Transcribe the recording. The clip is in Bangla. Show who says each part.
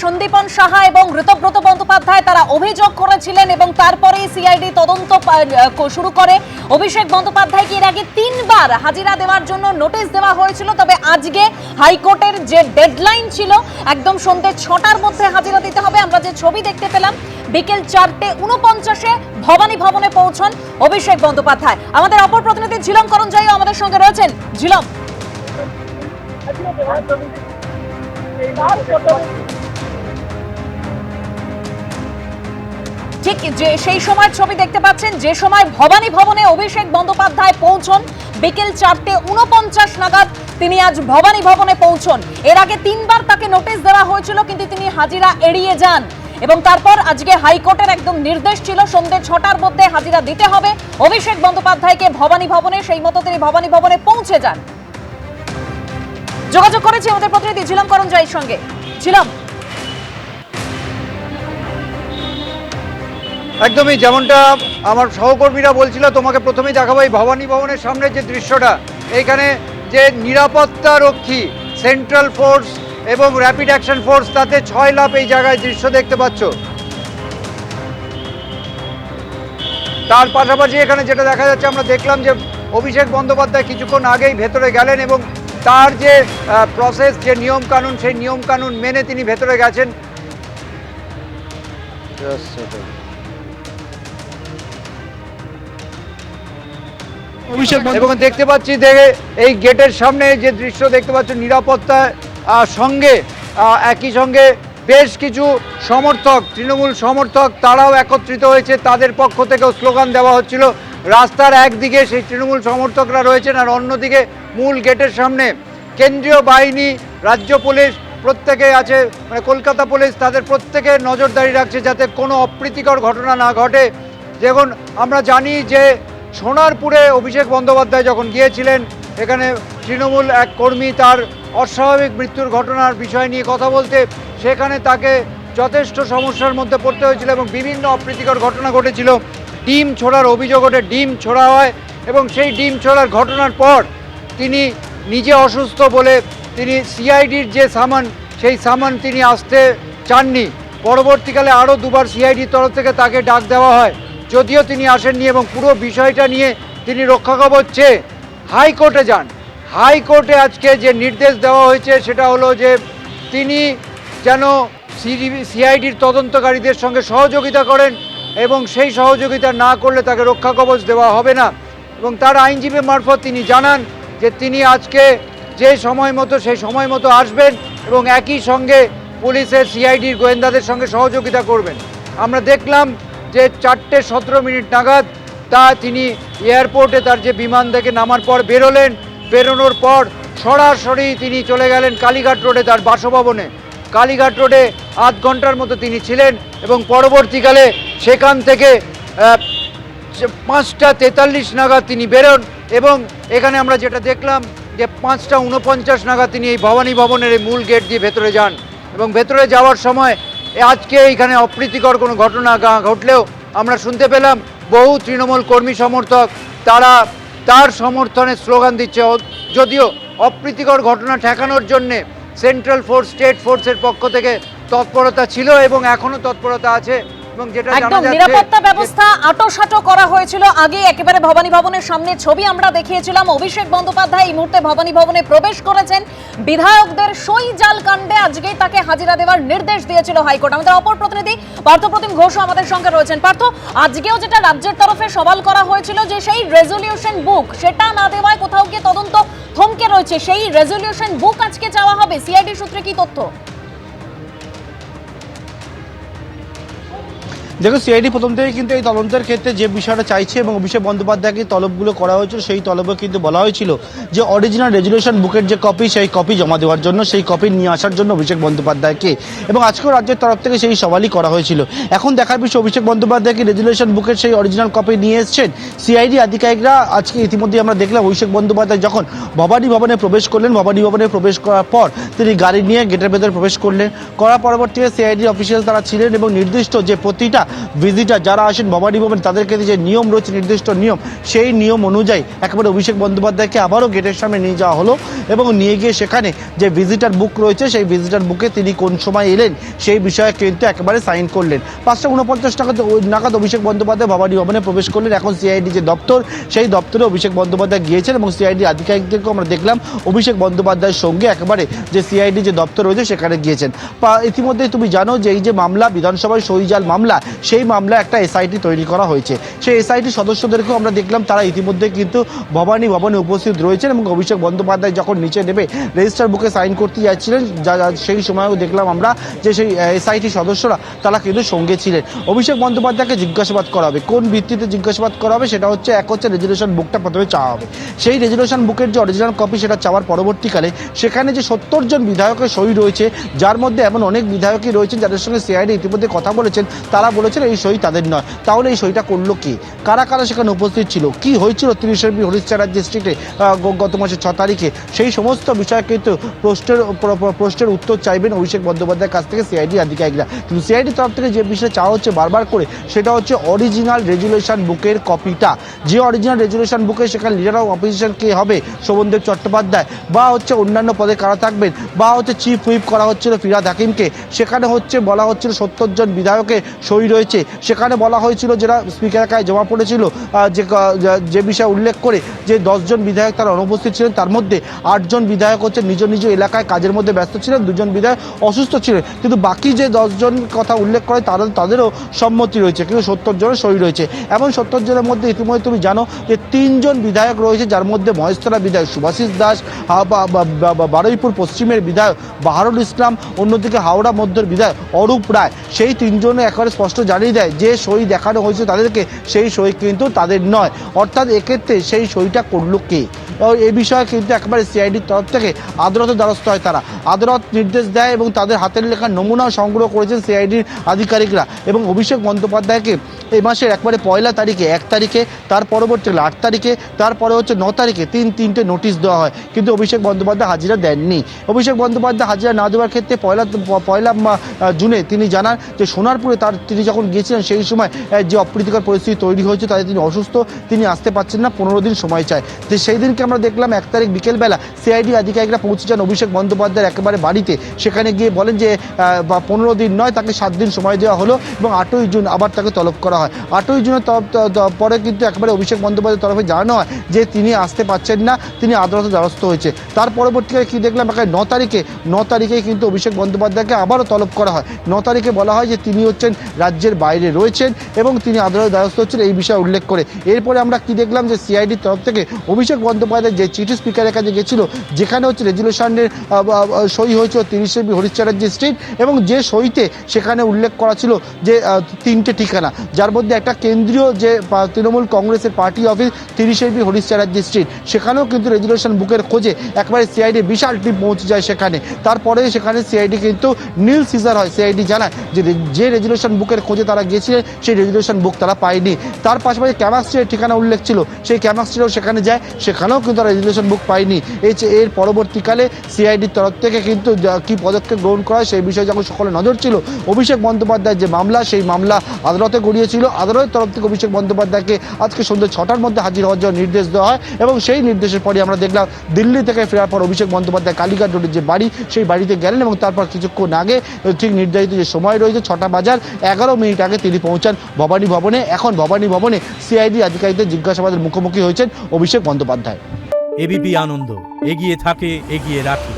Speaker 1: সন্দীপন সাহা এবং ঋতব্রত বন্দ্যোপাধ্যায় তারা অভিযোগ করেছিলেন এবং তারপরেই সিআইডি তদন্ত শুরু করে। অভিষেক বন্দ্যোপাধ্যায়কে এর আগে 3 বার হাজিরা দেওয়ার জন্য নোটিশ দেওয়া হয়েছিল, তবে আজকে হাইকোর্টের যে ডেডলাইন ছিল একদম সন্ধ্যে 6টার মধ্যে হাজিরা দিতে হবে। আমরা যে ছবি দেখতে পেলাম বিকেল 4:49-এ ভবানী ভবনে পৌঁছন অভিষেক বন্দ্যোপাধ্যায়। আমাদের অপর প্রতিনিধি ঝিলম করঞ্জাইও আমাদের সঙ্গে রয়েছেন। ঝিলম, ঠিক যে সেই সময় ছবি দেখতে পাচ্ছেন, যে সময় ভবানী ভবনে অভিষেক বন্দ্যোপাধ্যায় পৌঁছন বিকেল 4:49 নাগাদ তিনি আজ ভবানী ভবনে পৌঁছন। এর আগে 3 বার তাকে নোটিশ দেওয়া হয়েছিল, কিন্তু তিনি হাজিরা এড়িয়ে যান এবং তারপর আজকে হাইকোর্টের একদম নির্দেশ ছিল সন্ধ্যে 6টার মধ্যে হাজিরা দিতে হবে অভিষেক বন্দ্যোপাধ্যায়কে ভবানী ভবনে। সেই মতো তিনি ভবানী ভবনে পৌঁছে যান। যোগাযোগ করেছি আমাদের প্রতিনিধি ঝিলম করঞ্জাইয়ের সঙ্গে। ঝিলম,
Speaker 2: একদমই যেমনটা আমার সহকর্মীরা বলছিল, তোমাকে প্রথমেই দেখাবো এই ভবানী ভবনের সামনে যে দৃশ্যটা। এইখানে যে নিরাপত্তা রক্ষী সেন্ট্রাল ফোর্স এবং র্যাপিড অ্যাকশন ফোর্স, তাতে 6 লাখ এই জায়গায় দৃশ্য দেখতে পাচ্ছ। তার পাশাপাশি এখানে যেটা দেখা যাচ্ছে, আমরা দেখলাম যে অভিষেক বন্দ্যোপাধ্যায় কিছুক্ষণ আগেই ভেতরে গেলেন এবং তার যে প্রসেস, যে নিয়ম কানুন, সেই নিয়ম কানুন মেনে তিনি ভেতরে গেছেন। এবং দেখতে পাচ্ছি দেখে এই গেটের সামনে যে দৃশ্য দেখতে পাচ্ছ, নিরাপত্তার সঙ্গে একই সঙ্গে বেশ কিছু সমর্থক, তৃণমূল সমর্থক, তারাও একত্রিত হয়েছে। তাদের পক্ষ থেকেও স্লোগান দেওয়া হচ্ছিল। রাস্তার একদিকে সেই তৃণমূল সমর্থকরা রয়েছেন আর অন্যদিকে মূল গেটের সামনে কেন্দ্রীয় বাহিনী, রাজ্য পুলিশ প্রত্যেকে আছে, মানে কলকাতা পুলিশ, তাদের প্রত্যেকে নজরদারি রাখছে যাতে কোনো অপ্রীতিকর ঘটনা না ঘটে। যেমন আমরা জানি যে সোনারপুরে অভিষেক বন্দ্যোপাধ্যায় যখন গিয়েছিলেন, এখানে তৃণমূল এক কর্মী তার অস্বাভাবিক মৃত্যুর ঘটনার বিষয় নিয়ে কথা বলতে, সেখানে তাকে যথেষ্ট সমস্যার মধ্যে পড়তে হয়েছিল এবং বিভিন্ন অপ্রীতিকর ঘটনা ঘটেছিল। ডিম ছোড়ার অভিযোগ ওঠে, ডিম ছোড়া হয় এবং সেই ডিম ছোড়ার ঘটনার পর তিনি নিজে অসুস্থ বলে তিনি সিআইডির যে সামান, সেই সামান তিনি আসতে চাননি। পরবর্তীকালে আরও 2 বার সিআইডির তরফ থেকে তাকে ডাক দেওয়া হয়, যদিও তিনি আসেননি এবং পুরো বিষয়টা নিয়ে তিনি রক্ষাকবচ চেয়ে হাইকোর্টে যান। হাইকোর্টে আজকে যে নির্দেশ দেওয়া হয়েছে সেটা হলো যে তিনি যেন সিআইডির তদন্তকারীদের সঙ্গে সহযোগিতা করেন এবং সেই সহযোগিতা না করলে তাকে রক্ষাকবচ দেওয়া হবে না। এবং তার আইনজীবী মারফত তিনি জানান যে তিনি আজকে যে সময় মতো সেই সময় মতো আসবেন এবং একই সঙ্গে পুলিশের, সিআইডির গোয়েন্দাদের সঙ্গে সহযোগিতা করবেন। আমরা দেখলাম যে 4:17 নাগাদ তিনি এয়ারপোর্টে তার যে বিমান থেকে নামার পর বেরোলেন। বেরোনোর পর সরাসরি তিনি চলে গেলেন কালীঘাট রোডে তার বাসভবনে। কালীঘাট রোডে আধ ঘন্টার মতো তিনি ছিলেন এবং পরবর্তীকালে সেখান থেকে 5:43 নাগাদ তিনি বেরোন এবং এখানে আমরা যেটা দেখলাম যে 5:49 নাগাদ তিনি এই ভবানী ভবনের এই মূল গেট দিয়ে ভেতরে যান এবং ভেতরে যাওয়ার সময় আজকে এইখানে অপ্রীতিকর কোনো ঘটনা ঘটলেও আমরা শুনতে পেলাম বহু তৃণমূল কর্মী সমর্থক তারা তার সমর্থনে স্লোগান দিচ্ছে। যদিও অপ্রীতিকর ঘটনা ঠেকানোর জন্যে সেন্ট্রাল ফোর্স, স্টেট ফোর্সের পক্ষ থেকে তৎপরতা ছিল এবং এখনো তৎপরতা আছে এবং যেটা
Speaker 1: একদম নিরাপত্তা ব্যবস্থা আটোসাটো করা হয়েছিল। আগে একেবারে ভবানী ভবনের সামনে ছবি আমরা দেখিয়েছিলাম। অভিষেক বন্দ্যোপাধ্যায় এই মুহূর্তে ভবানী ভবনে প্রবেশ করেছেন। বিধায়কদের সই জাল কাণ্ডে আজকেই তাকে হাজিরা দেওয়ার নির্দেশ দিয়েছিল হাইকোর্ট। আমাদের অপর প্রতিনিধি পার্থপ্রতিম ঘোষও আমাদের সঙ্গে রয়েছেন। পার্থ, আজকেও যেটা রাজ্যের তরফে সওয়াল করা হয়েছিল যে সেই রেজলিউশন বুক, সেটা না দেওয়ায় কোথাও গিয়ে তদন্ত থমকে রয়েছে, সেই রেজলিউশন বুক আজকে চাওয়া হবে। সিআইডি সূত্রে কি তথ্য?
Speaker 3: দেখো, সিআইডি প্রথম থেকে কিন্তু এই তদন্তের ক্ষেত্রে যে বিষয়টা চাইছে এবং অভিষেক বন্দ্যোপাধ্যায়কে তলবগুলো করা হয়েছিল, সেই তলবে কিন্তু বলা হয়েছিল যে অরিজিনাল রেজুলেশন বুকের যে কপি, সেই কপি জমা দেওয়ার জন্য, সেই কপি নিয়ে আসার জন্য অভিষেক বন্দ্যোপাধ্যায়কে, এবং আজকেও রাজ্যের তরফ থেকে সেই সওয়ালই করা হয়েছিল। এখন দেখার বিষয়, অভিষেক বন্দ্যোপাধ্যায়কে রেজুলেশন বুকের সেই অরিজিনাল কপি নিয়ে এসছেন সিআইডি আধিকারিকরা। আজকে ইতিমধ্যে আমরা দেখলাম অভিষেক বন্দ্যোপাধ্যায় যখন ভবানী ভবনে প্রবেশ করলেন, ভবানী ভবনে প্রবেশ করার পর তিনি গাড়ি নিয়ে গেটের ভেতরে প্রবেশ করলেন। করার পরবর্তীতে সিআইডি অফিসিয়াল তারা ছিলেন এবং নির্দিষ্ট যে প্রতিটা ভিজিটার যারা আসেন ভবানী ভবন তাদের ক্ষেত্রে যে নিয়ম রয়েছে, নির্দিষ্ট নিয়ম, সেই নিয়ম অনুযায়ী একেবারে অভিষেক বন্দ্যোপাধ্যায়কে আবারও গেটের সামনে নিয়ে যাওয়া হলো এবং নিয়ে গিয়ে সেখানে যে ভিজিটার বুক রয়েছে সেই ভিজিটার বুকে তিনি কোন সময় এলেন সেই বিষয়ে কিন্তু একেবারে সাইন করলেন। 5:49 নাগাদ অভিষেক বন্দ্যোপাধ্যায় ভবানী ভবনে প্রবেশ করলেন। এখন সিআইডি যে দপ্তর সেই দপ্তরে অভিষেক বন্দ্যোপাধ্যায় গিয়েছেন এবং সিআইডি আধিকারিকদেরকেও আমরা দেখলাম অভিষেক বন্দ্যোপাধ্যায়ের সঙ্গে একেবারে যে সিআইডি যে দপ্তর রয়েছে সেখানে গিয়েছেন। ইতিমধ্যে তুমি জানো যে এই যে মামলা বিধানসভায় সইজাল মামলা, সেই মামলা একটা এসআইটি তৈরি করা হয়েছে। সেই এসআইটি সদস্যদেরকেও আমরা দেখলাম তারা ইতিমধ্যে কিন্তু ভবানী ভবনে উপস্থিত রয়েছেন এবং অভিষেক বন্দ্যোপাধ্যায় যখন নিচে নেবে রেজিস্টার বুকে সাইন করতে যাচ্ছিলেন সেই সময়ও দেখলাম আমরা যে সেই এসআইটি সদস্যরা তারা কিন্তু সঙ্গে ছিলেন। অভিষেক বন্দ্যোপাধ্যায়কে জিজ্ঞাসাবাদ করা হবে, কোন ভিত্তিতে জিজ্ঞাসাবাদ করা হবে সেটা হচ্ছে এক হচ্ছে রেজুলেশন বুকটা প্রথমে চাওয়া হবে। সেই রেজুলেশন বুকের যে অরিজিনাল কপি সেটা চাওয়ার পরবর্তীকালে সেখানে যে 70 জন বিধায়কের সই রয়েছে, যার মধ্যে এমন অনেক বিধায়কই রয়েছেন যাদের সঙ্গে সিআইডি ইতিমধ্যে কথা বলেছেন, তারা বলেছেন এই সই তাদের নয়। তাহলে এই সইটা করলো কি, কারা কারা সেখানে উপস্থিত ছিল, কি হয়েছিল 30 হরিশ চ্যাটার্জি ডিস্ট্রিক্টে গত মাসের 6 তারিখে, সেই সমস্ত বিষয়ে কিন্তু প্রশ্নের উত্তর চাইবেন অভিষেক বন্দ্যোপাধ্যায়ের কাছ থেকে সিআইডি আধিকারিকরা। কিন্তু সিআইডি তরফ থেকে যে বিষয়ে চাওয়া হচ্ছে বারবার করে সেটা হচ্ছে অরিজিনাল রেজুলেশন বুকের কপিটা। যে অরিজিনাল রেজুলেশন বুকে সেখানে লিডার অফ অপোজিশন কে হবে, শোভনদেব চট্টোপাধ্যায়, বা হচ্ছে অন্যান্য পদে কারা থাকবেন, বা হচ্ছে চিফ হুইপ করা হচ্ছিল ফিরহাদ হাকিমকে, সেখানে হচ্ছে বলা হচ্ছিল 70 জন বিধায়কের সই রয়েছে। সেখানে বলা হয়েছিল যেটা স্পিকারের কাছে জমা পড়েছিল যে বিষয়ে উল্লেখ করে যে 10 জন বিধায়ক তারা অনুপস্থিত ছিলেন, তার মধ্যে 8 জন বিধায়ক হচ্ছে নিজ নিজ এলাকায় কাজের মধ্যে ব্যস্ত ছিলেন, 2 জন বিধায়ক অসুস্থ ছিলেন। কিন্তু বাকি যে 10 জন কথা উল্লেখ করে তাদেরও সম্মতি রয়েছে, কিন্তু 70 জনের সই রয়েছে। এমন 70 জনের মধ্যে ইতিমধ্যে তুমি জানো যে 3 জন বিধায়ক রয়েছে, যার মধ্যে মহেশতলা বিধায়ক সুভাষিস দাস, বারুইপুর পশ্চিমের বিধায়ক বাহারুল ইসলাম, অন্যদিকে হাওড়া মধ্যের বিধায়ক অরূপ রায়। সেই 3 জনে একেবারে স্পষ্ট জানিয়ে দেয় যে সই দেখানো হয়েছে তাদেরকে, সেই সই কিন্তু তাদের নয়। অর্থাৎ এক্ষেত্রে সেই সইটা করলো কে, এই বিষয়ে কিন্তু একেবারে সিআইডির তরফ থেকে আদালতের দ্বারস্থ হয়। তারা আদালত নির্দেশ দেয় এবং তাদের হাতের লেখার নমুনাও সংগ্রহ করেছেন সিআইডির আধিকারিকরা এবং অভিষেক বন্দ্যোপাধ্যায়কে এই মাসের একবারে 1 তারিখে, 1 তারিখে, তার পরবর্তীকালে 8 তারিখে, তারপরে হচ্ছে 9 তারিখে তিনটে নোটিশ দেওয়া হয়। কিন্তু অভিষেক বন্দ্যোপাধ্যায় হাজিরা দেননি। অভিষেক বন্দ্যোপাধ্যায় হাজিরা না দেওয়ার ক্ষেত্রে 1 জুনে তিনি জানান যে সোনারপুরে তিনি যখন গিয়েছিলেন সেই সময় যে অপ্রীতিকর পরিস্থিতি তৈরি হয়েছে, তাতে তিনি অসুস্থ, তিনি আসতে পারছেন না, 15 দিন সময় চায়। তো সেই দিনকে আমরা দেখলাম 1 তারিখ বিকেলবেলা সিআইডি আধিকারিকরা পৌঁছে যান অভিষেক বন্দ্যোপাধ্যায়ের একেবারে বাড়িতে। সেখানে গিয়ে বলেন যে 15 দিন নয়, তাকে 7 দিন সময় দেওয়া হলো এবং 8ই জুন আবার তাকে তলব করা হয়। 8ই জুনের পরে কিন্তু একেবারে অভিষেক বন্দ্যোপাধ্যায়ের তরফে জানানো হয় যে তিনি আসতে পারছেন না, তিনি আদালতের দ্বারস্থ হয়েছে। তার পরবর্তীকালে কি দেখলাম, 9 তারিখে কিন্তু অভিষেক বন্দ্যোপাধ্যায়কে আবারও তলব করা হয়। 9 তারিখে বলা হয় যে তিনি হচ্ছেন রাজ্যের বাইরে রয়েছেন এবং তিনি আদালতের দ্বারস্থ হচ্ছেন, এই বিষয়ে উল্লেখ করে। এরপরে আমরা কি দেখলাম যে সিআইডির তরফ থেকে অভিষেক বন্দ্যোপাধ্যায় যে চিঠি স্পিকারের কাছে গেছিল, যেখানে হচ্ছে রেজুলেশনের সই হয়েছিল 30 হরিশ চ্যাটার্জি স্ট্রিট এবং যে সইতে সেখানে উল্লেখ করা ছিল যে 3টে ঠিকানা, যার মধ্যে একটা কেন্দ্রীয় যে তৃণমূল কংগ্রেসের party office 30 Harish Chatterjee street, সেখানেও কিন্তু রেজুলেশন বুকের খোঁজে একবারে সিআইডি বিশাল টিম পৌঁছে যায় সেখানে। তারপরে সেখানে সিআইডি কিন্তু নীল সিজার হয়। সিআইডি জানায় যে রেজুলেশন বুকের খোঁজে তারা গিয়েছিলেন সেই রেজুলেশন বুক তারা পায়নি। তার পাশাপাশি ক্যামাক্সটির ঠিকানা উল্লেখ ছিল, সেই ক্যামাক্সটিরও সেখানে যায়, সেখানেও কিন্তু তারা রেজুলেশন বুক পায়নি। এর পরবর্তীকালে সিআইডির তরফ থেকে কিন্তু কি পদক্ষেপ গ্রহণ করা হয় সেই বিষয়ে যখন সকলে নজর ছিল, অভিষেক বন্দ্যোপাধ্যায়ের যে মামলা সেই মামলা আদালতে গড়িয়েছিল। আদালতের তরফ থেকে অভিষেক বন্দ্যোপাধ্যায়কে আজকে সন্ধ্যে 6টার মধ্যে হাজির হওয়ার জন্য নির্দেশ দেওয়া হয় এবং সেই নির্দেশের পরে আমরা দেখলাম দিল্লি থেকে ফেরার পর অভিষেক বন্দ্যোপাধ্যায় কালীঘাট রোডের যে বাড়ি সেই বাড়িতে গেলেন এবং তারপর কিছুক্ষণ আগে ঠিক নির্ধারিত যে সময় রয়েছে 6টা বাজার 11 মিনিট আগে তিনি পৌঁছান ভবানী ভবনে। এখন ভবানী ভবনে সিআইডি আধিকারিকদের জিজ্ঞাসাবাদের মুখোমুখি হয়েছেন অভিষেক বন্দ্যোপাধ্যায়।
Speaker 4: এবিপি আনন্দ, এগিয়ে থাকে, এগিয়ে রাখে।